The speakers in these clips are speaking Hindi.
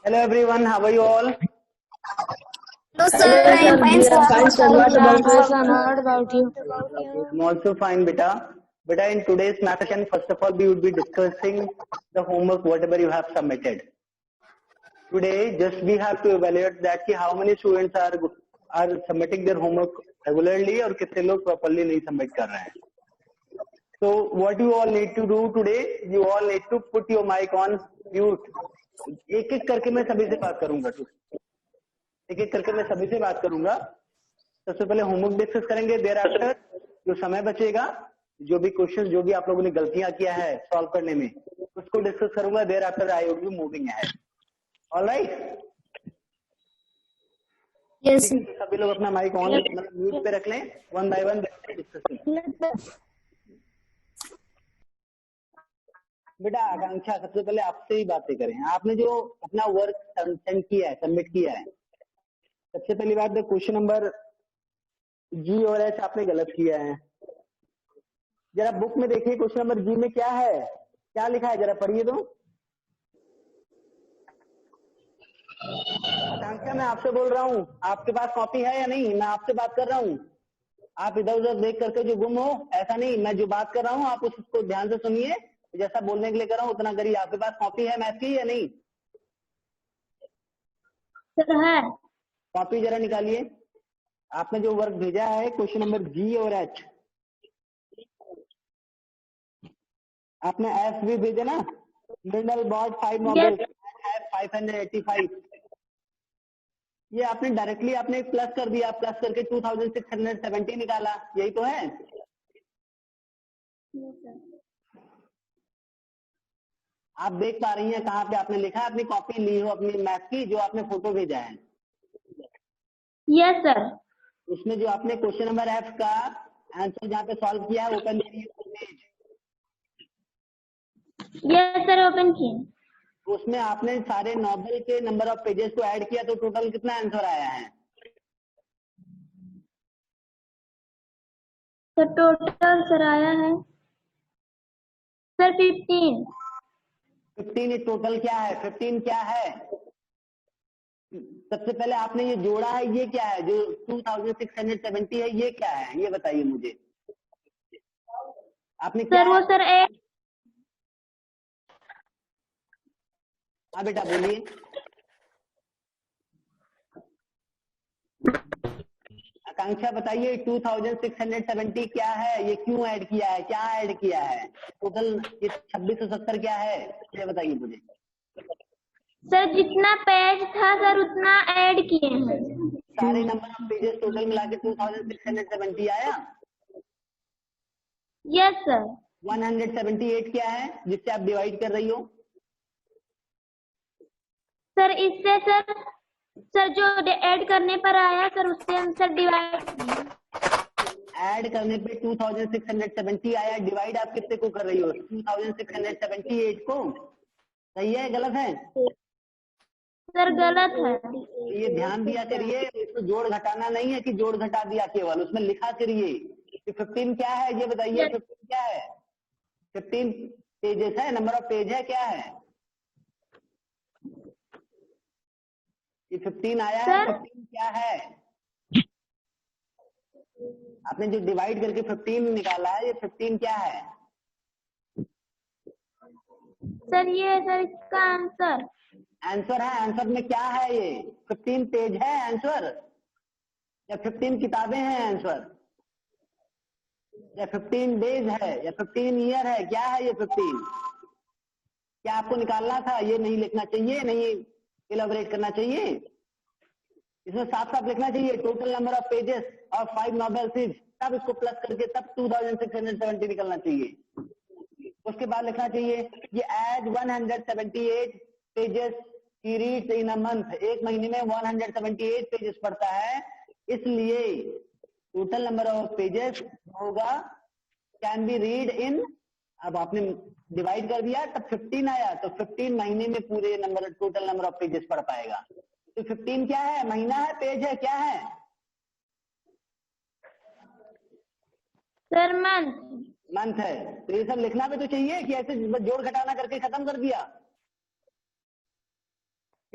Hello everyone, how are you all? No, sir, I am fine, sir. Fine, sir. What about you? I'm also fine, beta. Beta, in today's math session, first of all, we would be discussing the homework, whatever you have submitted. Today, just we have to evaluate that how many students are submitting their homework regularly और कितने लोग properly नहीं submit कर रहे हैं. So what you all need to do today, you all need to put your mic on mute. एक एक करके मैं सभी से बात करूंगा. एक-एक करके मैं सभी से बात करूंगा. सबसे पहले होमवर्क डिस्कस करेंगे. देयर आफ्टर जो समय बचेगा, जो भी क्वेश्चन जो भी आप लोगों ने गलतियां किया है सॉल्व करने में, उसको डिस्कस करूंगा. Thereafter I will be moving ahead. Alright? Yes. सभी लोग अपना माइक ऑन मतलब म्यूट पे रख लें. One by one discuss. बेटा आकांक्षा, सबसे पहले आपसे ही बातें करें. आपने जो अपना वर्क सेंड किया है, सबमिट किया है, सबसे पहली बात क्वेश्चन नंबर जी और एच आपने गलत किया है. जरा बुक में देखिए क्वेश्चन नंबर जी में क्या है, क्या लिखा है, जरा पढ़िए तो. आकांक्षा, मैं आपसे बोल रहा हूँ, आपके पास कॉपी है या नहीं? मैं आपसे बात कर रहा हूँ. आप इधर उधर देख करके जो गुम हो, ऐसा नहीं. मैं जो बात कर रहा हूँ आप उसको ध्यान से सुनिए. जैसा बोलने के लिए कर रहा हूँ उतना करिए. आपके पास कॉपी है मैथ की या नहीं? सर है. कॉपी जरा निकालिए. आपने जो वर्क भेजा है क्वेश्चन नंबर जी और एच, आपने एफ भी भेजा ना. मिनरल बॉट 5 नोबल 585. ये आपने डायरेक्टली आपने प्लस कर दिया. प्लस करके 2670 निकाला. यही तो है. आप देख पा रही हैं कहाँ पे आपने लिखा है? अपनी कॉपी ली हो अपनी मैथ की, जो आपने फोटो भेजा है. Yes sir. उसमें जो आपने क्वेश्चन नंबर एफ का आंसर जहाँ पे सॉल्व किया है, ओपन करिए. यस सर, ओपन किए. उसमें आपने सारे नॉवल के नंबर ऑफ पेजेस को ऐड किया तो टोटल कितना आंसर आया है? सर टोटल सर आया है सर 15. 15 टोटल क्या है? 15 क्या है? सबसे पहले आपने ये जोड़ा है, ये क्या है? जो 2670 है, ये क्या है? ये बताइए मुझे. आपने क्या? सर वो सर एक. हाँ बेटा बोलिए. आकांक्षा बताइए 2670 क्या है? ये क्यों ऐड किया है? क्या ऐड किया है? टोटल ये 2670 क्या है? ये बताइए मुझे. सर जितना पेज था सर उतना ऐड किए हैं. सारे नंबर ऑफ पेजेस टोटल मिला के 2670 आया. Yes sir. 178 क्या है जिससे आप डिवाइड कर रही हो? सर इससे सर जो ऐड करने पर आया सर उससे हम सर डिवाइड. ऐड करने पे 2670 आया. डिवाइड आप कितने को कर रही हो? 2678 को. सही है गलत है? सर गलत है. ये ध्यान दिया करिए. इसमें जोड़ घटाना नहीं है कि जोड़ घटा दिया केवल, उसमें लिखा करिए कि 15 क्या है ये बताइए. 15 क्या है? 15 पेजेस है, नंबर ऑफ पेज है, क्या है? ये 15 आया है. 15 क्या है? आपने जो डिवाइड करके 15 निकाला है, ये 15 क्या है? सर ये सर इसका आंसर. आंसर है. आंसर में क्या है? ये 15 पेज है आंसर, या 15 किताबें हैं आंसर, या 15 डेज है, या 15 ईयर है? क्या है ये 15? क्या आपको निकालना था? ये नहीं लिखना चाहिए, नहीं इलेबोरेट करना चाहिए. इसमें साफ साफ लिखना चाहिए total number of pages of 5 novels is, तब इसको प्लस करके तब 2670 निकलना चाहिए. उसके बाद लिखना चाहिए ये एज 178 पेजेस ही रीड्स इन अ मंथ. एक महीने में 178 पेजेस पढ़ता है, इसलिए टोटल नंबर ऑफ पेजेस होगा कैन बी रीड इन. अब आपने डिवाइड कर दिया तब 15 आया, तो 15 महीने में पूरे number total number of pages पढ़ पाएगा. तो 15 क्या है? महीना है, पेज है, क्या है? Sir month. मंथ है. तो ये सब लिखना भी तो चाहिए कि ऐसे जोड़ घटाना करके खत्म कर दिया.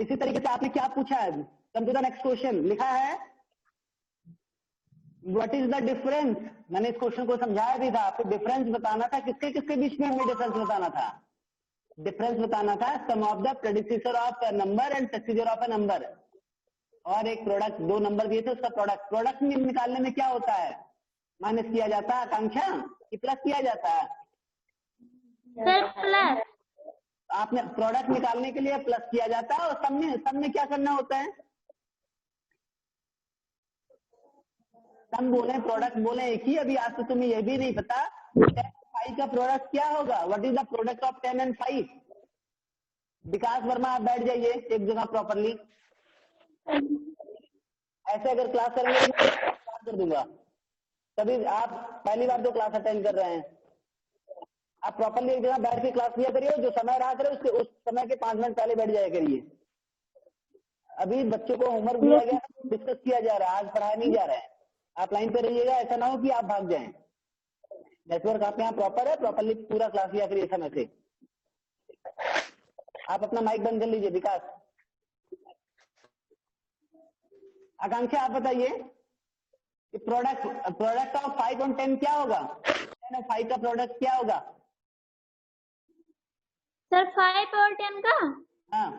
इसी तरीके से आपने क्या पूछा है, come to the next question, लिखा है व्हाट इज द डिफरेंस। मैंने इस क्वेश्चन को समझाया भी था, आपको डिफरेंस बताना था, किसके किसके बीच में हमें डिफरेंस बताना था, डिफरेंस बताना था sum of the predecessor of a number and successor of a number, और एक प्रोडक्ट, दो नंबर दिए थे उसका प्रोडक्ट, प्रोडक्ट में निकालने में क्या होता है, माइनस किया जाता है आकांक्षा कि प्लस किया जाता है, सर प्लस। आपने प्रोडक्ट निकालने के लिए प्लस किया जाता है, और सम में क्या करना होता है, सम बोले प्रोडक्ट बोले एक ही। अभी आज तो तुम्हें यह भी नहीं पता 10 का प्रोडक्ट क्या होगा, what is the product of 10 and 5। विकास वर्मा आप बैठ जाइए एक जगह प्रॉपरली, ऐसे अगर क्लास करेंगे तो मैं क्लास कर दूंगा। तभी आप पहली बार तो क्लास अटेंड कर रहे हैं, आप प्रॉपरली एक जगह बैठ के क्लास लिया करिए, जो समय रहा करे उसके उस समय के 5 मिनट पहले बैठ जाया करिए। अभी बच्चों को होमवर्क दिया गया, डिस्कस किया जा रहा है, आज पढ़ाया नहीं जा रहा है, आप लाइन पे रहिएगा, ऐसा ना हो कि आप भाग जाएं। नेटवर्क आपके यहाँ प्रॉपर है, प्रॉपरली पूरा क्लास लिया करिए समय से। आप अपना माइक बंद कर लीजिए। विकास, आकांक्षा आप बताइए कि प्रोडक्ट ऑफ 5 और 10 क्या होगा, 10 और 5 का प्रोडक्ट क्या होगा। सर 5 और 10 का, हाँ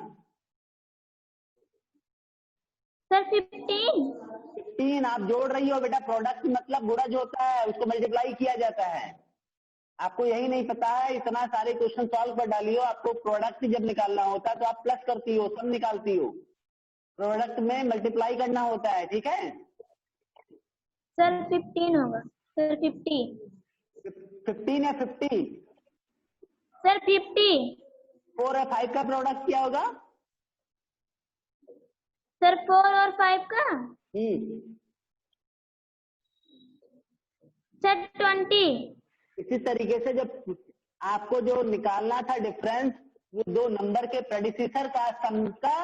सर 15। 15 आप जोड़ रही हो बेटा, प्रोडक्ट मतलब गुणा जो होता है उसको मल्टीप्लाई किया जाता है। आपको यही नहीं पता है, इतना सारे क्वेश्चन सॉल्व कर डाली हो, आपको प्रोडक्ट जब निकालना होता है तो आप प्लस करती हो, सम निकालती हो, प्रोडक्ट में मल्टीप्लाई करना होता है, ठीक है। सर 15 होगा, सर 50। 15 या 50, सर 50। 4 और 5 का प्रोडक्ट क्या होगा, सर 4 और 5 का, सर 20। इसी तरीके से जब आपको जो निकालना था डिफरेंस, वो दो नंबर के प्रेडिसेसर का सम का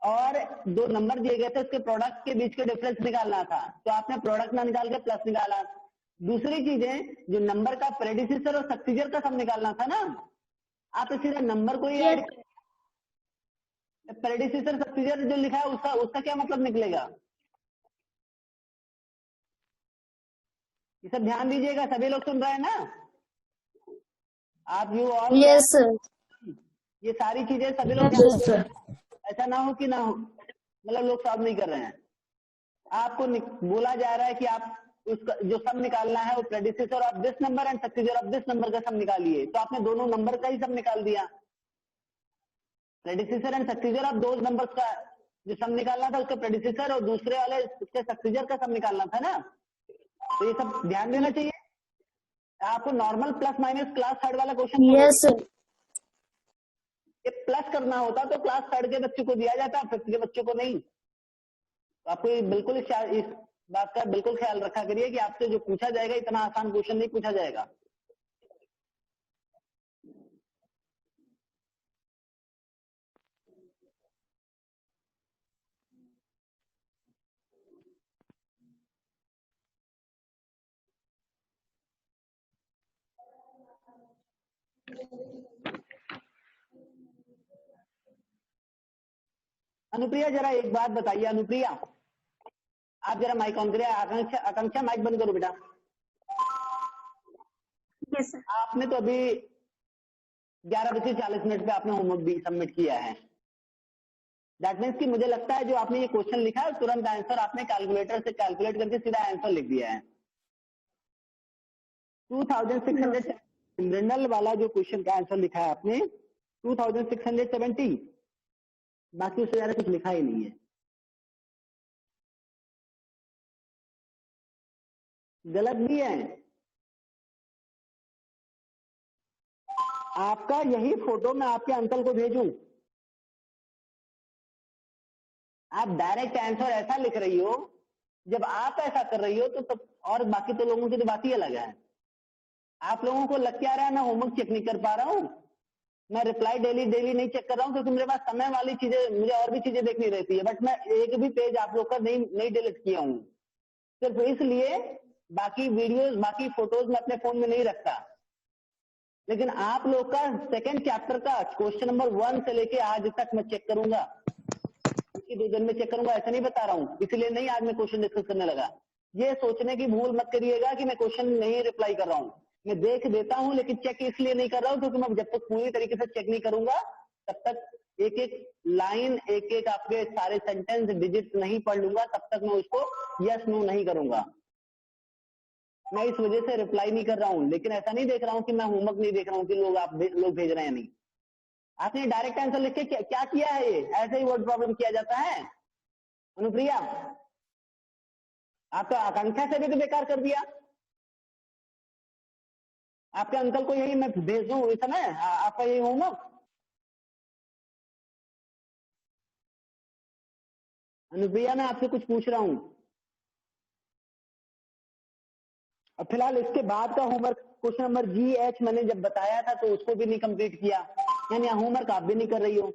और दो नंबर दिए गए थे उसके प्रोडक्ट के बीच के डिफरेंस निकालना था, तो आपने प्रोडक्ट ना निकाल के प्लस निकाला। दूसरी चीजें जो नंबर का प्रेडिसेसर और सक्सीडर का सम निकालना था ना, आप सीधा नंबर को ही ऐड, प्रेडिसेसर सक्सीडर जो लिखा है उसका क्या मतलब निकलेगा, ये सब ध्यान दीजिएगा, सभी लोग सुन रहे हैं ना आप, यू ऑल, यस सर, ये सारी चीजें सभी लोग ध्यान दीजिए, ऐसा ना हो कि ना हो, मतलब लोग सॉल्व नहीं कर रहे हैं। आपको बोला जा रहा है कि आप उसका जो सम निकालना है वो predecessor of this number and successor of this number का सम निकालिए, तो आपने दोनों नंबर का ही सम निकाल दिया, प्रेडिसेसर एंड सक्सीडर ऑफ दो नंबर्स का जो सम निकालना था उसके प्रेडिसेसर और दूसरे वाले उसके सक्सीडर का सम निकालना था ना, तो ये सब ध्यान देना चाहिए। आपको normal plus minus class third वाला क्वेश्चन, यस सर, ये प्लस करना होता तो क्लास थर्ड के बच्चों को दिया जाता, फिफ्थ के बच्चों को नहीं। तो आपको बिल्कुल इस बात का बिल्कुल ख्याल रखा करिए कि आपसे जो पूछा जाएगा इतना आसान क्वेश्चन नहीं पूछा जाएगा। अनुप्रिया जरा एक बात बताइए, अनुप्रिया आप जरा माइक ऑन करिए, आकांक्षा माइक बंद करो बेटा। Yes sir. आपने तो अभी 11:40 पे आपने होमवर्क भी सबमिट किया है, दैट मीन्स कि मुझे लगता है जो आपने ये क्वेश्चन लिखा है तुरंत आंसर आपने कैलकुलेटर से कैलकुलेट करके सीधा आंसर लिख दिया है। 2600 जनरल वाला जो क्वेश्चन का आंसर लिखा है आपने 2670, बाकी उससे ज्यादा कुछ लिखा ही नहीं है। गलत भी है, आपका यही फोटो मैं आपके अंकल को भेजूं, आप डायरेक्ट आंसर ऐसा लिख रही हो, जब आप ऐसा कर रही हो तो तब, और बाकी तो लोगों की तो बात ही अलग है। आप लोगों को लग क्या रहा है मैं होमवर्क चेक नहीं कर पा रहा हूँ, मैं रिप्लाई डेली नहीं चेक कर रहा हूँ क्योंकि मेरे पास समय वाली चीजें, मुझे और भी चीजें देखनी रहती है, बट मैं एक भी पेज आप लोग का नहीं डिलीट किया हूँ, सिर्फ इसलिए। बाकी वीडियोस बाकी फोटोज मैं अपने फोन में नहीं रखता, लेकिन आप लोग का सेकंड चैप्टर का क्वेश्चन नंबर 1 से लेके आज तक मैं चेक करूंगा। कि 2 दिन में चेक करूंगा, ऐसा नहीं बता रहा हूँ, इसलिए नहीं आज मैं क्वेश्चन डिस्कस करने लगा। ये सोचने की भूल मत करिएगा कि मैं क्वेश्चन नहीं रिप्लाई कर रहा हूँ, मैं देख देता हूँ, लेकिन चेक इसलिए नहीं कर रहा हूँ क्योंकि मैं जब तक पूरी तरीके से चेक नहीं करूंगा तब तक एक एक लाइन, एक एक आपके सारे सेंटेंस, डिजिट नहीं पढ़ लूंगा, तब तक मैं उसको यस नो नहीं करूंगा। मैं इस वजह से रिप्लाई नहीं कर रहा हूँ, लेकिन ऐसा नहीं देख रहा हूँ कि मैं होमवर्क नहीं देख रहा हूँ कि लोग भेज रहे हैं नहीं। आपने डायरेक्ट आंसर लिख के क्या किया है, ये ऐसे ही वर्ड प्रॉब्लम किया जाता है। अनुप्रिया, आपका आकांक्षा से भी तो बेकार कर दिया। आपके अंकल को यही मैं भेज दूं इस समय, आपका यही होमवर्क। अनुप्रिया, मैं आपसे कुछ पूछ रहा हूं। अब फिलहाल इसके बाद का होमवर्क क्वेश्चन नंबर GH मैंने जब बताया था तो उसको भी नहीं कंप्लीट किया, यानी होमवर्क आप भी नहीं कर रही हो।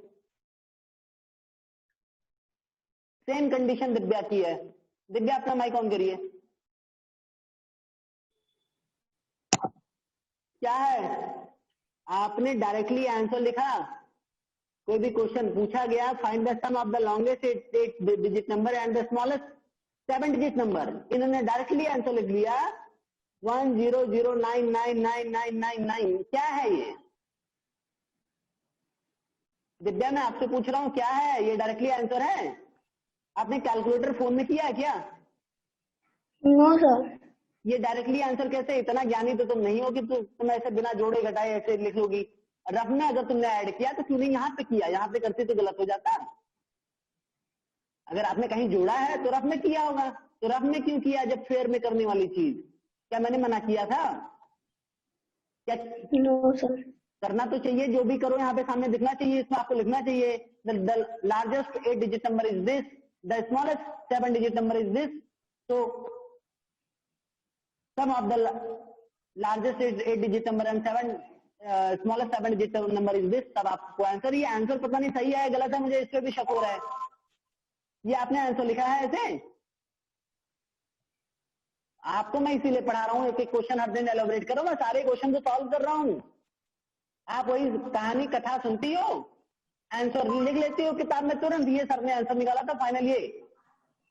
सेम कंडीशन दिव्या की है। दिव्या, अपना माइक ऑन करिए। क्या है, आपने डायरेक्टली आंसर लिखा, कोई भी क्वेश्चन पूछा गया, find the sum of the longest 8 digit number and the smallest 7 digit number. इन्होंने डायरेक्टली आंसर लिख लिया 100999999। क्या है ये? दिव्या, मैं आपसे पूछ रहा हूँ, क्या है ये? डायरेक्टली आंसर है? आपने कैलकुलेटर फोन में किया है क्या? No sir. ये डायरेक्टली आंसर कैसे? इतना ज्ञानी तो तुम नहीं हो कि तुम ऐसे बिना जोड़े घटाए ऐसे लिख लोगी। रफ में अगर तुमने ऐड किया तो क्यों नहीं यहाँ पे किया? यहाँ पे करते तो गलत हो जाता। अगर आपने कहीं जोड़ा है तो रफ में किया होगा, तो रफ में क्यों किया जब फेयर में करने वाली चीज? क्या मैंने मना किया था क्या? No sir. करना तो चाहिए, जो भी करो यहाँ पे सामने दिखना चाहिए, इसमें आपको लिखना चाहिए the largest 8 digit number is this, the smallest 7 digit number is this, तो sum of the largest 8 digit number and smallest 7 digit number is this। तब आपको आंसर, ये आंसर पता नहीं सही है गलत है, मुझे इस पे भी शक हो रहा है। ये आपने आंसर लिखा है ऐसे? आपको मैं इसीलिए पढ़ा रहा हूँ, एक एक क्वेश्चन हर दिन एलोबरेट करो, मैं सारे क्वेश्चन तो सॉल्व कर रहा हूँ। आप वही कहानी कथा सुनती हो, आंसर लिख लेती हो किताब में तुरंत, ये सर ने आंसर निकाला था फाइनल। ये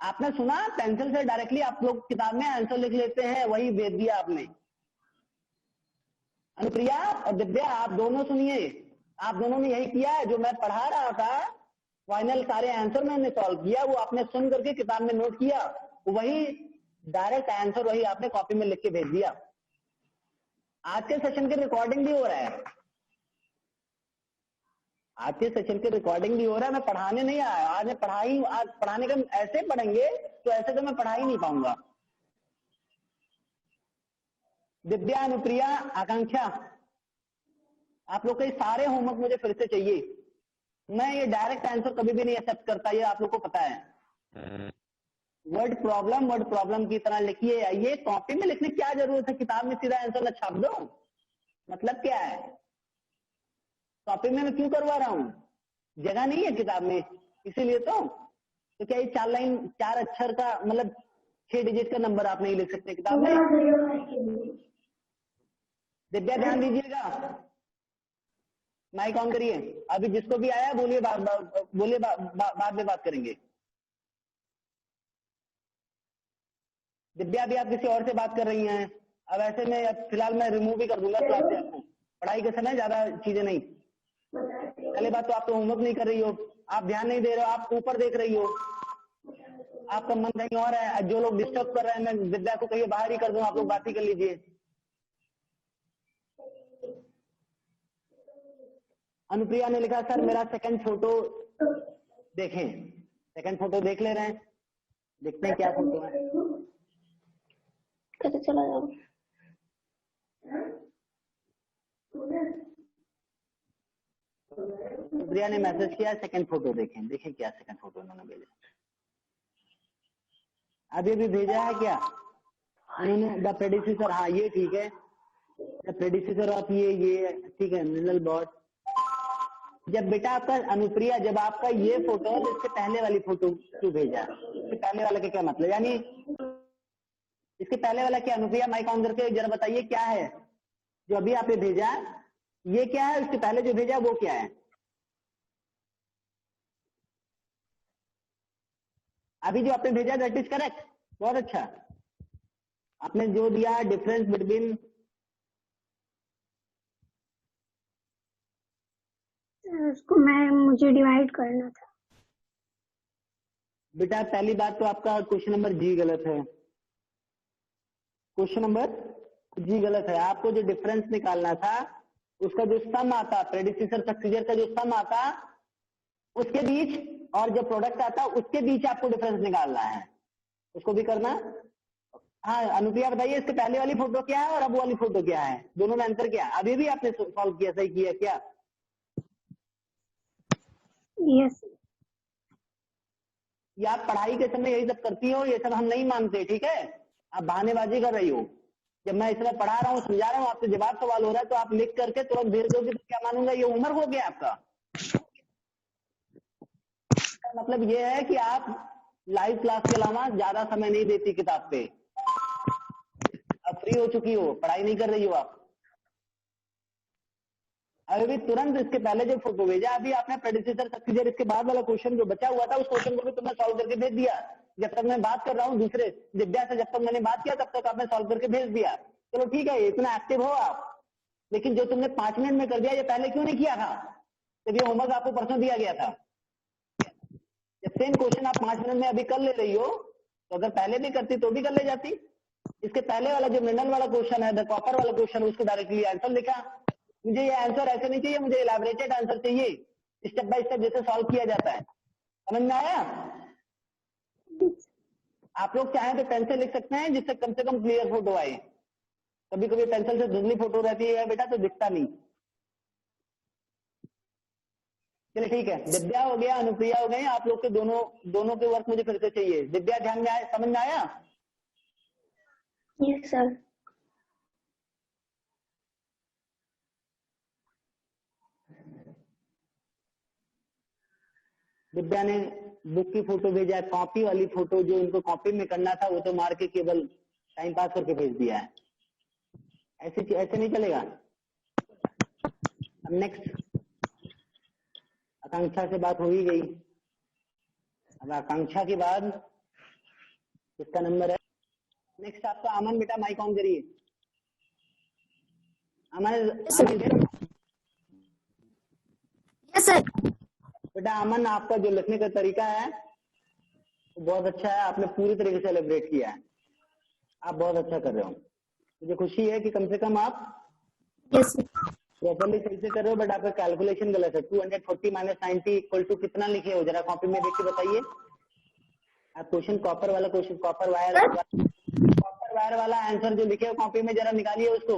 आपने सुना, पेंसिल से डायरेक्टली आप लोग किताब में आंसर लिख लेते हैं, वही भेज दिया आपने। अनुप्रिया और दिव्या, आप दोनों सुनिए, आप दोनों ने यही किया है। जो मैं पढ़ा रहा था फाइनल सारे आंसर मैंने सॉल्व किया, वो आपने सुन करके किताब में नोट किया, वही डायरेक्ट आंसर वही आपने कॉपी में लिख के भेज दिया। आज के सेशन की रिकॉर्डिंग भी हो रहा है, आज के सेशन की रिकॉर्डिंग भी हो रहा है। मैं पढ़ाने नहीं आया आज, मैं आज पढ़ाने का ऐसे पढ़ेंगे तो ऐसे तो मैं पढ़ा ही नहीं पाऊंगा। दिव्या, अनुप्रिया, आकांक्षा, आप लोग के सारे होमवर्क मुझे फिर से चाहिए। मैं ये डायरेक्ट आंसर कभी भी नहीं एक्सेप्ट करता, ये आप लोग को पता है। वर्ड प्रॉब्लम की तरह लिखिए। ये कॉपी में लिखने की क्या जरूरत है? किताब में सीधा आंसर छाप दो, मतलब क्या है? कॉपी में मैं क्यों करवा रहा हूँ? जगह नहीं है किताब में, इसीलिए तो क्या ये 4 लाइन 4 अक्षर का मतलब 6 डिजिट का नंबर आप नहीं लिख सकते किताब में? दिव्या, ध्यान दीजिएगा, माइक ऑन करिए। अभी जिसको भी आया बोलिए, बाद में बात करेंगे। दिव्या, भी आप किसी और से बात कर रही हैं? अब ऐसे में फिलहाल मैं रिमूव भी कर दूंगा क्लास से आपको। पढ़ाई के समय ज्यादा चीजें नहीं। पहले बात तो आप तो होमवर्क नहीं कर रही हो, आप ध्यान नहीं दे रहे हो, आप ऊपर देख रही हो, आपका मन कहीं और है। जो लोग डिस्टर्ब कर रहे हैं, मैं दिव्या को कहिए बाहर ही कर दूं, आप लोग बात ही कर लीजिए। अनुप्रिया ने लिखा, सर मेरा सेकंड फोटो देखें। सेकंड फोटो देख ले रहे हैं, देखते हैं क्या फोटो है। कैसे चला जाओ? प्रिया ने मैसेज किया, सेकंड फोटो देखें। देखें क्या सेकंड फोटो उन्होंने भेजा, अभी भी भेजा है क्या उन्होंने? द प्रेडिसेसर, हाँ ये ठीक है, द प्रेडिसेसर ऑफ ये ठीक है, मिनरल बॉट। जब बेटा आपका अनुप्रिया, जब आपका ये फोटो है, इसके पहले वाली फोटो क्यों भेजा? इसके पहले वाले का क्या मतलब, यानी इसके पहले वाला क्या? अनुप्रिया, माइक ऑन करके जरा बताइए क्या है जो अभी आपने भेजा, ये क्या है? इसके पहले जो भेजा वो क्या है? अभी जो आपने भेजा दैट इज करेक्ट, बहुत अच्छा। आपने जो दिया डिफरेंस बिटवीन, उसको मुझे डिवाइड करना था। बेटा पहली बात तो आपका क्वेश्चन नंबर जी गलत है, क्वेश्चन नंबर जी गलत है। आपको जो डिफरेंस निकालना था उसका जो सम आता, प्रेडिसेसर सक्सीडर का जो सम आता उसके बीच और जो प्रोडक्ट आता उसके बीच आपको डिफरेंस निकालना है, उसको भी करना। हाँ अनुप्रिया बताइए इसके पहले वाली फोटो क्या है और अब वाली फोटो क्या है, दोनों में अंतर क्या है? अभी भी आपने सॉल्व किया, सही किया क्या? यस। या आप पढ़ाई के समय यही सब करती हो, ये सब हम नहीं मानते, ठीक है? आप बहानेबाजी कर रही हो। जब मैं इस समय पढ़ा रहा हूँ, समझा रहा हूँ, आपसे जवाब सवाल हो रहा है तो आप लिख करके तुरंत भेज दोगे तो क्या मानूंगा? ये उम्र हो गया आपका। मतलब ये है कि आप लाइव क्लास के अलावा ज्यादा समय नहीं देती किताब पे, अब फ्री हो चुकी हो, पढ़ाई नहीं कर रही हो आप। अभी तुरंत इसके पहले जो फोटो भेजा, अभी आपने प्रेडिसेसर सक्सीडर इसके बाद वाला क्वेश्चन जो बचा हुआ था उस क्वेश्चन को भी तुमने सॉल्व करके भेज दिया। जब तक मैं बात कर रहा हूँ दूसरे दिव्या से, जब तक मैंने बात किया तब तक आपने सॉल्व करके भेज दिया। चलो ठीक है, इतना एक्टिव हो आप, लेकिन जो तुमने 5 मिनट में कर दिया ये पहले क्यों नहीं किया था? जब ये होमवर्क आपको परसों दिया गया था। जब सेम क्वेश्चन आप 5 मिनट में अभी कर ले रही हो तो अगर पहले भी करती तो भी कर ले जाती। इसके पहले वाला जो मिनरल वाला क्वेश्चन है, द कॉपर वाला क्वेश्चन, उसको डायरेक्टली आंसर लिखा। मुझे ये आंसर ऐसे नहीं चाहिए, मुझे इलैबोरेटेड आंसर चाहिए, स्टेप बाय स्टेप जैसे सॉल्व किया जाता है। समझ में आया? आप लोग चाहें तो पेन से लिख सकते हैं जिससे कम से कम क्लियर फोटो आए। कभी कभी पेंसिल से धुंधली फोटो रहती है बेटा तो दिखता नहीं। चलिए ठीक है, दिव्या हो गया, अनुप्रिया हो गई, आप लोग के दोनों के वर्क मुझे फिर से चाहिए। दिव्या ध्यान में आया, समझ में आया? Yes sir. दिव्या ने बुक की फोटो भेजा है, कॉपी वाली फोटो जो उनको कॉपी में करना था वो तो मार के केवल टाइम पास करके भेज दिया है। ऐसे नहीं चलेगा। अब नेक्स्ट, आकांक्षा से बात हो ही गई, अब आकांक्षा के बाद किसका नंबर है? नेक्स्ट आपका अमन, बेटा माइक ऑन करिए। अमन यस सर। बेटा अमन, आपका जो लिखने का तरीका है वो बहुत अच्छा है, आपने पूरी तरीके से एलिब्रेट किया है, आप बहुत अच्छा कर रहे हो। मुझे खुशी है कि कम से कम आप प्रॉपरली सही से कर रहे हो, बट आपका कैलकुलेशन गलत है। 240 माइनस 90 इक्वल टू कितना लिखे हो, जरा कॉपी में देख के बताइए। आप क्वेश्चन कॉपर वाला क्वेश्चन, कॉपर वायर वाला आंसर जो लिखे हो कॉपी में जरा निकालिए उसको,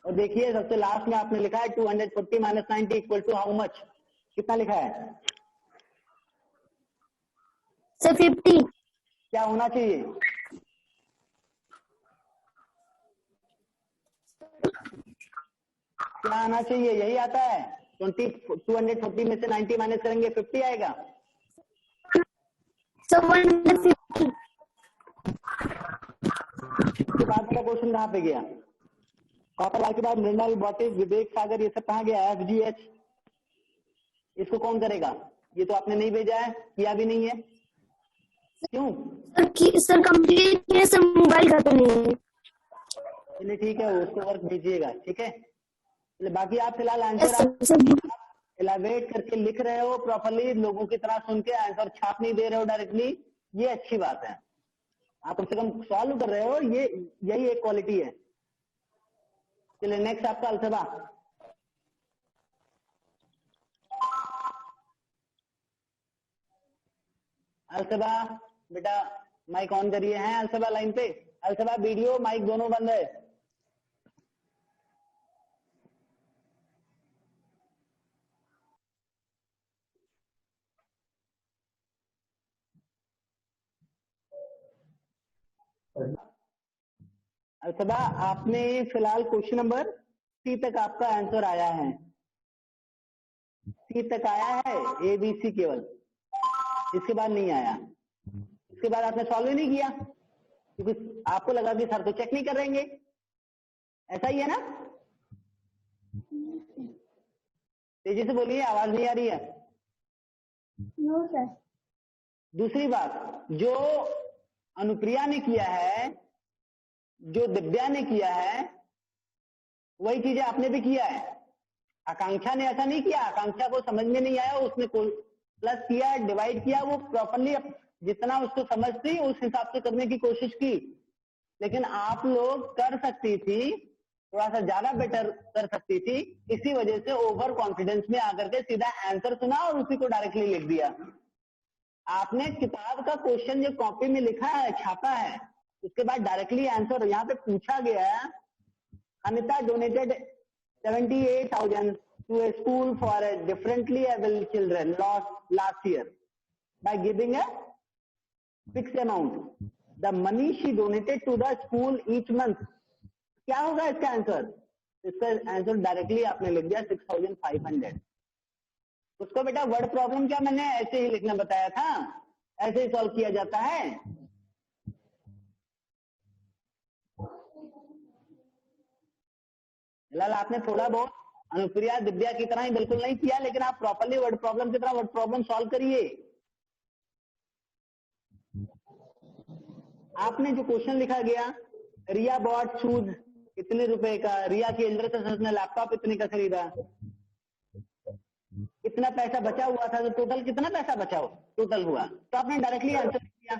और देखिए सबसे लास्ट में आपने लिखा है 240 minus 90 equal to how much, कितना लिखा है सर? 50। क्या होना चाहिए? क्या आना चाहिए? यही आता है। 240 में से 90 माइनस करेंगे 50 आएगा। सर 150। इसके बाद वाला क्वेश्चन कहाँ पे गया? कॉपर वाल के बाद मृणाल, बॉटिक, विवेक सागर, ये सब कहाँ गया? FGH, इसको कौन करेगा? ये तो आपने नहीं भेजा है, किया भी नहीं है, क्यों? सर कंप्लीट है सर, मोबाइल का तो नहीं है। चलिए ठीक है, उसको वर्क भेजिएगा, ठीक है। चलिए बाकी आप फिलहाल आंसर आप इलैबोरेट करके लिख रहे हो प्रॉपरली, लोगों की तरह सुन के आंसर छाप नहीं दे रहे हो डायरेक्टली, ये अच्छी बात है। आप कम से कम सॉल्व कर रहे हो, ये यही एक क्वालिटी है। चलिए नेक्स्ट आपका अलसबा। अलसबा बेटा माइक ऑन करिए। हैं अलसबा लाइन पे? अलसबा वीडियो माइक दोनों बंद है। अलसबा आपने फिलहाल क्वेश्चन नंबर सी तक आपका आंसर आया है, सी तक आया है, ABC केवल, इसके बाद नहीं आया। इसके बाद आपने सॉल्व ही नहीं किया क्योंकि आपको लगा कि सर तो चेक नहीं करेंगे, ऐसा ही है ना? तेजी से बोलिए, आवाज नहीं आ रही है। No sir. दूसरी बात, जो अनुप्रिया ने किया है, जो दिव्या ने किया है, वही चीजें आपने भी किया है। आकांक्षा ने ऐसा नहीं किया, आकांक्षा को समझ में नहीं आया, उसने प्लस किया, डिवाइड किया, वो प्रॉपरली जितना उसको समझ थी उस हिसाब से करने की कोशिश की। लेकिन आप लोग कर सकती थी, थोड़ा सा ज्यादा बेटर कर सकती थी, इसी वजह से ओवर कॉन्फिडेंस में आकर के सीधा आंसर सुना और उसी को डायरेक्टली लिख दिया। आपने किताब का क्वेश्चन जो कॉपी में लिखा है, छापा है, उसके बाद डायरेक्टली आंसर यहाँ पे पूछा गया है, Anita donated 78,000 to a school for a differently able children last year by giving a fixed amount. The money she donated to the school each month. क्या होगा इसका आंसर? इसका आंसर डायरेक्टली आपने लिख दिया 6,500। उसको बेटा वर्ड प्रॉब्लम क्या मैंने ऐसे ही लिखना बताया था, ऐसे ही सॉल्व किया जाता है। फिलहाल आपने थोड़ा बहुत अनुप्रिया दिव्या की तरह ही बिल्कुल नहीं किया, लेकिन आप प्रॉपरली वर्ड प्रॉब्लम की तरह वर्ड प्रॉब्लम सॉल्व करिए। आपने जो क्वेश्चन लिखा गया, रिया बॉट शूज इतने रुपए का, रिया के एल्डर सिस्टर ने लैपटॉप इतने का खरीदा, इतना पैसा बचा हुआ था, तो टोटल कितना पैसा बचा टोटल हुआ, तो आपने डायरेक्टली आंसर लिख दिया,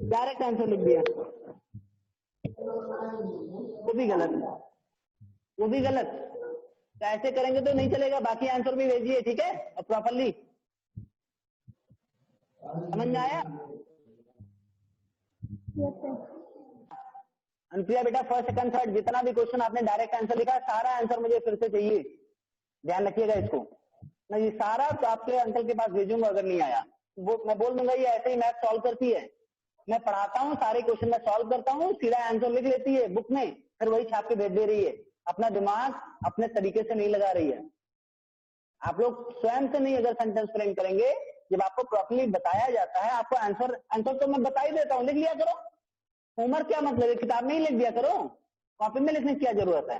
डायरेक्ट आंसर लिख दिया। वो भी गलत, वो भी गलत। तो ऐसे करेंगे तो नहीं चलेगा, बाकी आंसर भी भेजिए, ठीक है, और प्रॉपरली। समझ में आया? अनुप्रिया बेटा फर्स्ट सेकंड थर्ड जितना भी क्वेश्चन आपने डायरेक्ट आंसर लिखा, सारा आंसर मुझे फिर से चाहिए, ध्यान रखिएगा इसको। मैं ये सारा तो आपके अंकल के पास भेजूंगा, अगर नहीं आया वो मैं बोल दूंगा ये ऐसे ही मैथ सॉल्व करती है। मैं पढ़ाता हूँ, सारे क्वेश्चन मैं सॉल्व करता हूँ, सीधा आंसर लिख लेती है बुक में, फिर वही छाप के भेज दे रही है। अपना दिमाग अपने तरीके से नहीं लगा रही है। आप लोग स्वयं से नहीं अगर सेंटेंस फ्रेम करेंगे, जब आपको प्रॉपर्ली बताया जाता है, आपको आंसर तो मैं बता ही देता हूँ, लिख लिया करो। होमवर्क क्या मतलब है, किताब में ही लिख दिया करो, कॉपी में लिखने की क्या जरूरत है।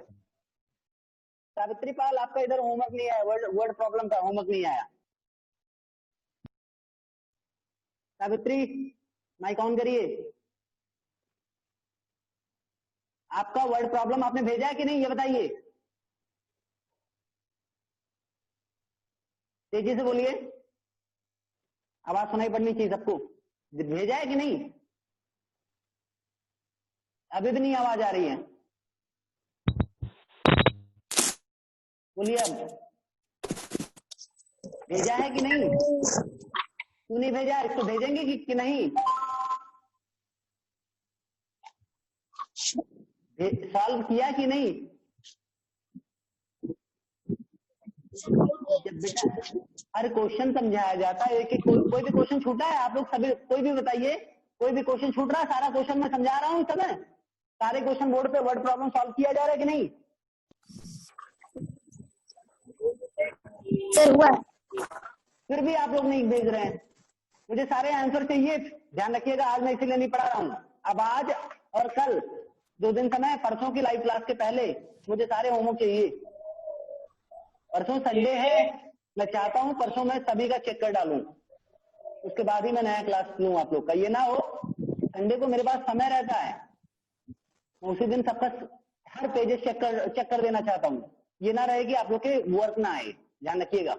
सावित्री पाल आपका इधर होमवर्क नहीं आया, वर्ड प्रॉब्लम का होमवर्क नहीं आया। सावित्री माइक ऑन करिए। आपका वर्ड प्रॉब्लम आपने भेजा है कि नहीं, ये बताइए, तेजी से बोलिए, आवाज सुनाई पड़नी चाहिए सबको। भेजा है कि नहीं? अभी भी नहीं आवाज आ रही है, बोलिए अब, भेजा है कि नहीं? क्यों नहीं भेजा? इसको भेजेंगे कि नहीं? सॉल्व किया कि नहीं? जब बेटा हर क्वेश्चन समझाया जाता है, कि कोई भी क्वेश्चन छूटा है, आप लोग सभी कोई भी बताइए, कोई भी क्वेश्चन छूट रहा है? सारा क्वेश्चन मैं समझा रहा हूँ इस समय, सारे क्वेश्चन बोर्ड पे वर्ड प्रॉब्लम सॉल्व किया जा रहा है कि नहीं? सर हुआ। फिर भी आप लोग नहीं भेज रहे हैं। मुझे सारे आंसर चाहिए, ध्यान रखिएगा। आज मैं इसीलिए नहीं पढ़ा रहा हूँ। अब आज और कल 2 दिन समय, परसों की लाइव क्लास के पहले मुझे सारे होमवर्क चाहिए। परसों संडे है, मैं चाहता हूँ परसों मैं सभी का चेक कर डालूं, उसके बाद ही मैं नया क्लास लूं आप लोग का। ये ना हो संडे को मेरे पास समय रहता है, उसी दिन सबका हर पेजेस चेक कर देना चाहता हूँ। ये ना रहे कि आप लोग के वर्क ना आए, ध्यान रखिएगा।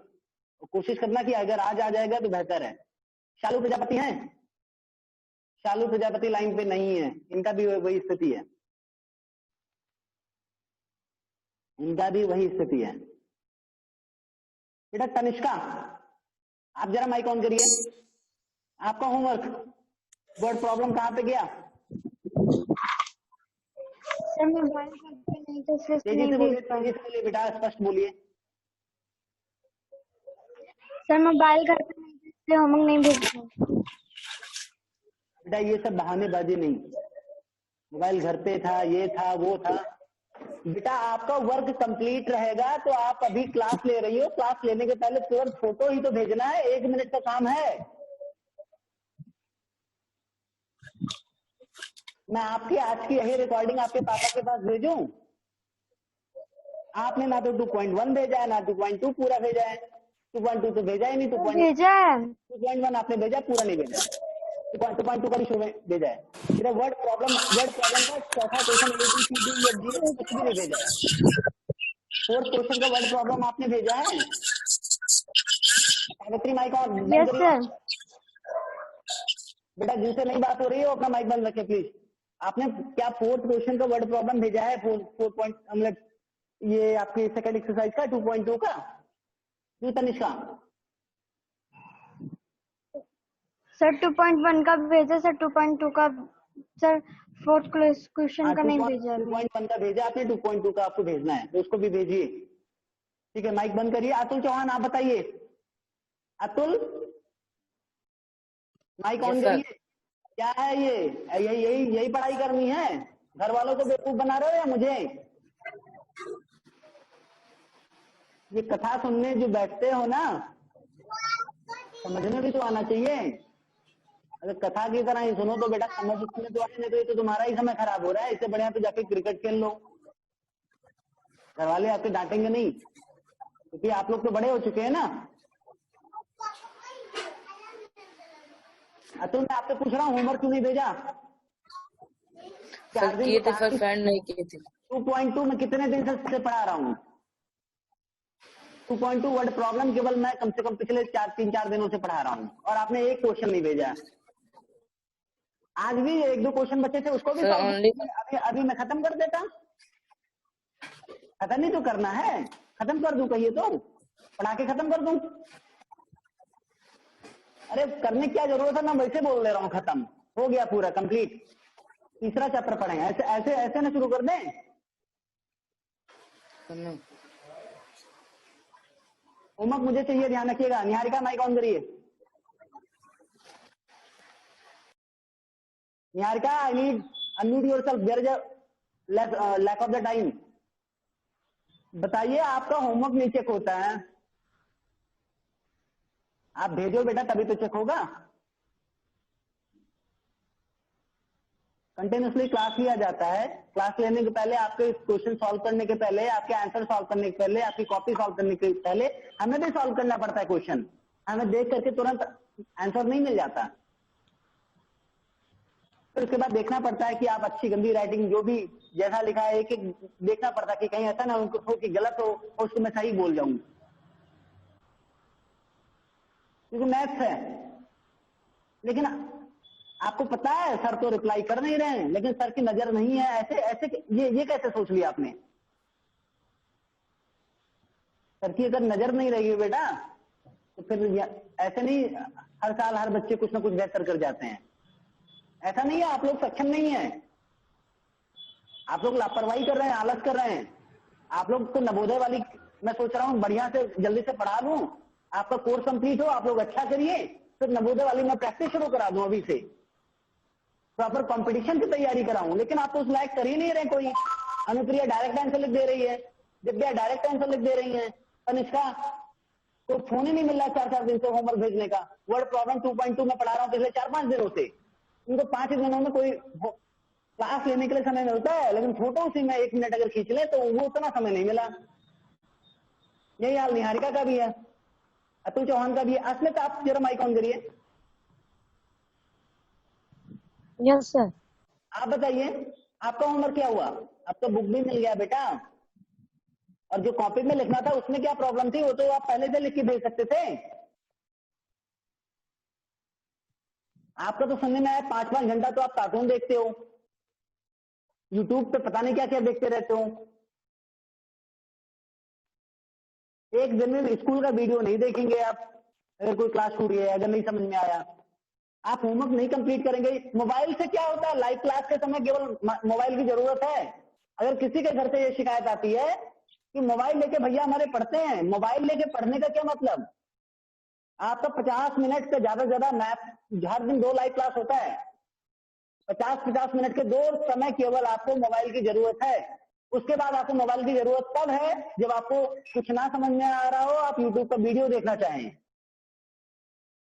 कोशिश करना कि अगर आज आ जाएगा तो बेहतर है। शालू प्रजापति हैं? शालू प्रजापति लाइन पे नहीं है, इनका भी वही स्थिति है, इनका भी वही स्थिति है। बेटा तनिष्का, आप जरा माइक ऑन करिए। आपका होमवर्क वर्ड प्रॉब्लम कहाँ पे गया? सर मोबाइल करते नहीं तो फिर तेजी से बोलिए बेटा, स्पष्ट बोलिए। सर मोबाइल करते नहीं तो इसलिए होमवर्क नहीं भेजते। बेटा ये सब बहानेबाजी नहीं, मोबाइल घर पे था, ये था, वो था। बेटा आपका वर्क कंप्लीट रहेगा तो आप अभी क्लास ले रही हो, क्लास लेने के पहले तुरंत फोटो ही तो भेजना है, 1 मिनट का काम है। मैं आपकी आज की यही रिकॉर्डिंग आपके पापा के पास भेजूं? आपने ना तो 2.1 भेजा है, ना 2.2 पूरा भेजा है, 2.2 तो भेजा ही नहीं, 2.1 भेजा है। 2.1 आपने भेजा, पूरा नहीं भेजा। 2.2 का भी शो में भेजा है। फिर वर्ड प्रॉब्लम का चौथा क्वेश्चन ABCD कुछ भी नहीं भेजा है। 4th क्वेश्चन का वर्ड प्रॉब्लम आपने भेजा है। सावित्री माइक ऑन बंद यस करिए। सर। बेटा जिनसे नहीं बात हो रही है वो अपना माइक बंद रखे प्लीज। आपने क्या 4th क्वेश्चन का वर्ड प्रॉब्लम भेजा है? 4 पॉइंट मतलब ये आपकी सेकंड एक्सरसाइज का 2.2 का जी तनिष्का। सर 2.1 का भेजा सर, 2.2 का सर 4th क्वेश्चन का नहीं भेजा अभी। 2.1 का भेजा आपने, 2.2 का आपको भेजना है तो उसको भी भेजिए। ठीक है, माइक बंद करिए। अतुल चौहान आप बताइए। अतुल माइक ऑन करिए। क्या है ये? यही पढ़ाई करनी है? घर वालों को बेवकूफ बना रहे हो या मुझे? ये कथा सुनने जो बैठते हो ना, समझने भी तो आना चाहिए। अगर कथा की तरह ही सुनो तो बेटा समझ में तो आए, नहीं तो ये तो तुम्हारा ही समय खराब हो रहा है। इससे बढ़िया तो जाके क्रिकेट खेल लो। घर वाले आपके डांटेंगे नहीं क्योंकि आप लोग तो बड़े हो चुके हैं ना। अतुल मैं आपसे पूछ रहा हूँ होमवर्क क्यों नहीं भेजा? सर किए थे सर, फ्रेंड नहीं किए थे। 2.2 में कितने दिन से पढ़ा रहा हूँ? 2.2 वर्ड प्रॉब्लम केवल मैं कम से कम पिछले 3-4 दिनों से पढ़ा रहा हूँ और आपने एक क्वेश्चन नहीं भेजा। आज भी 1-2 क्वेश्चन बचे थे उसको भी अभी मैं खत्म कर देता। खत्म ही तो करना है, खत्म कर दूं कहिए तो पढ़ा के खत्म कर दूं। अरे करने क्या जरूरत है, मैं वैसे बोल दे रहा हूँ खत्म हो गया पूरा कंप्लीट। तीसरा चैप्टर पढ़ेंगे। ऐसे ना शुरू कर दें। होमवर्क मुझे चाहिए, ध्यान रखिएगा। निहारिका माइक ऑन करिए। Niharika I need unmute yourself, there is a lack of the time. बताइए आपका होमवर्क नहीं चेक होता है? आप भेजो बेटा तभी तो चेक होगा। कंटिन्यूसली क्लास लिया जाता है। क्लास लेने के पहले, आपके क्वेश्चन सॉल्व करने के पहले, आपके आंसर सॉल्व करने के पहले, आपकी कॉपी सॉल्व करने के पहले हमें भी सॉल्व करना पड़ता है क्वेश्चन। हमें देख करके तुरंत आंसर नहीं मिल जाता। फिर उसके बाद देखना पड़ता है कि आप अच्छी गंदी राइटिंग जो भी जैसा लिखा है एक देखना पड़ता है कि कहीं ऐसा ना हो कि गलत हो और उसको मैं सही बोल जाऊं, क्योंकि मैथ्स है। लेकिन आपको पता है सर तो रिप्लाई कर नहीं रहे हैं, लेकिन सर की नजर नहीं है। ऐसे ये कैसे सोच लिया आपने? सर की अगर नजर नहीं रहेगी बेटा तो फिर ऐसे नहीं हर साल हर बच्चे कुछ ना कुछ बेहतर कर जाते हैं। ऐसा नहीं है आप लोग सक्षम नहीं है, आप लोग लापरवाही कर रहे हैं, आलस कर रहे हैं। आप लोग को नवोदय वाली मैं सोच रहा हूँ बढ़िया से जल्दी से पढ़ा लूं, आपका कोर्स कंप्लीट हो, आप लोग अच्छा करिए, फिर नवोदय वाली मैं प्रैक्टिस शुरू करा दूं, अभी से प्रॉपर कंपटीशन की तैयारी कराऊं। लेकिन आप तो उस लायक कर ही नहीं रहे कोई। अनुप्रिया डायरेक्ट आंसर लिख दे रही है, दिव्या डायरेक्ट आंसर लिख दे रही है, तनिष्का को फोन ही नहीं मिल रहा 4-4 दिन से होमवर्क भेजने का। वर्ड प्रॉब्लम 2.2 में पढ़ा रहा हूँ पिछले 4-5 दिनों से। उनको 5 दिनों में कोई क्लास लेने के लिए समय मिलता है, लेकिन फोटो उसी में 1 मिनट अगर खींच ले तो वो उतना समय नहीं मिला। यही हाल निहारिका का भी है, अतुल चौहान का भी है। अस्मित आप जरा माइक ऑन करिए। Yes sir. आप बताइए आपका होमवर्क क्या हुआ? अब तो बुक भी मिल गया बेटा, और जो कॉपी में लिखना था उसमें क्या प्रॉब्लम थी वो तो आप पहले से लिख के भेज सकते थे। आपका तो सुनने में आया 5-5 घंटा तो आप कार्टून देखते हो, यूट्यूब पे पता नहीं क्या क्या देखते रहते हो। एक दिन में स्कूल का वीडियो नहीं देखेंगे आप, अगर कोई क्लास छूट गया, अगर नहीं समझ में आया, आप होमवर्क नहीं कंप्लीट करेंगे। मोबाइल से क्या होता है, लाइव क्लास के समय केवल मोबाइल की जरूरत है। अगर किसी के घर से ये शिकायत आती है कि मोबाइल लेके भैया हमारे पढ़ते हैं, मोबाइल लेके पढ़ने का क्या मतलब? आपका 50 मिनट से ज्यादा मैथ हर दिन 2 लाइव क्लास होता है, 50-50 मिनट के 2 समय केवल आपको मोबाइल की जरूरत है। उसके बाद आपको मोबाइल की जरूरत तब है जब आपको कुछ ना समझ में आ रहा हो, आप यूट्यूब पर वीडियो देखना चाहें,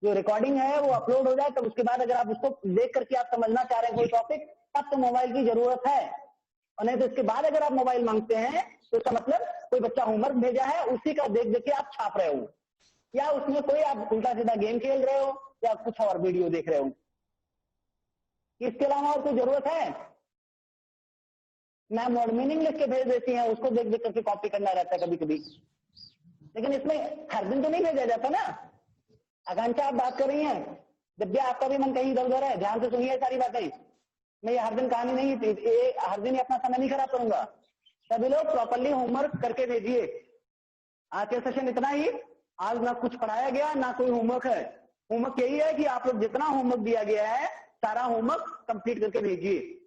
जो रिकॉर्डिंग है वो अपलोड हो जाए, तब उसके बाद अगर आप उसको देख करके आप समझना चाह रहे हैं कोई टॉपिक, तब तो मोबाइल की जरूरत है। और नहीं तो इसके बाद अगर आप मोबाइल मांगते हैं तो इसका मतलब कोई बच्चा होमवर्क भेजा है उसी का देख देख के आप छाप रहे हो। या उसमें कोई आप उल्टा सीधा गेम खेल रहे हो या कुछ और वीडियो देख रहे हो? इसके अलावा और कोई जरूरत है? मैम वर्ड मीनिंग लिख के भेज देती है, उसको देख देख करके कॉपी करना रहता है कभी कभी, लेकिन इसमें हर दिन तो नहीं भेजा जाता ना। आकांक्षा आप बात कर रही हैं, जब भी आपका भी मन कहीं इधर उधर है, ध्यान से सुनिए सारी बातें। मैं ये हर दिन कहानी नहीं, हर दिन अपना समय नहीं खराब करूंगा। सभी लोग प्रॉपरली होमवर्क करके भेजिए। आज का सेशन इतना ही। आज ना कुछ पढ़ाया गया ना कोई होमवर्क है। होमवर्क यही है कि आप लोग जितना होमवर्क दिया गया है सारा होमवर्क कंप्लीट करके भेजिए।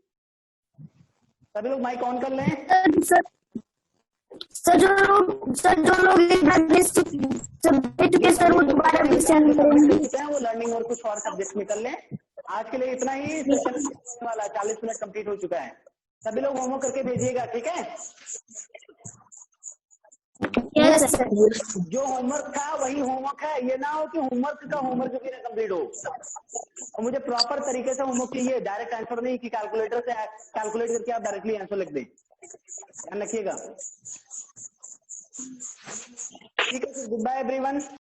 सभी लोग माइक ऑन कर लें। सर जो लोग सर वो दोबारा भी सेंड करेंगे। वो लर्निंग और कुछ और सब्जेक्ट में कर लें। आज के लिए इतना ही सेशन वाला 40 मिनट कंप्लीट हो चुका है। सभी लोग होमवर्क करके भेजिएगा, ठीक है? Yes sir. जो होमवर्क था वही होमवर्क है, ये ना हो कि होमवर्क का होमवर्क भी ना कंप्लीट हो। और मुझे प्रॉपर तरीके से होमवर्क चाहिए, डायरेक्ट आंसर नहीं कि कैलकुलेटर से कैलकुलेट करके आप डायरेक्टली आंसर लिख दें। ध्यान रखिएगा। ठीक है, गुड बाय एवरीवन।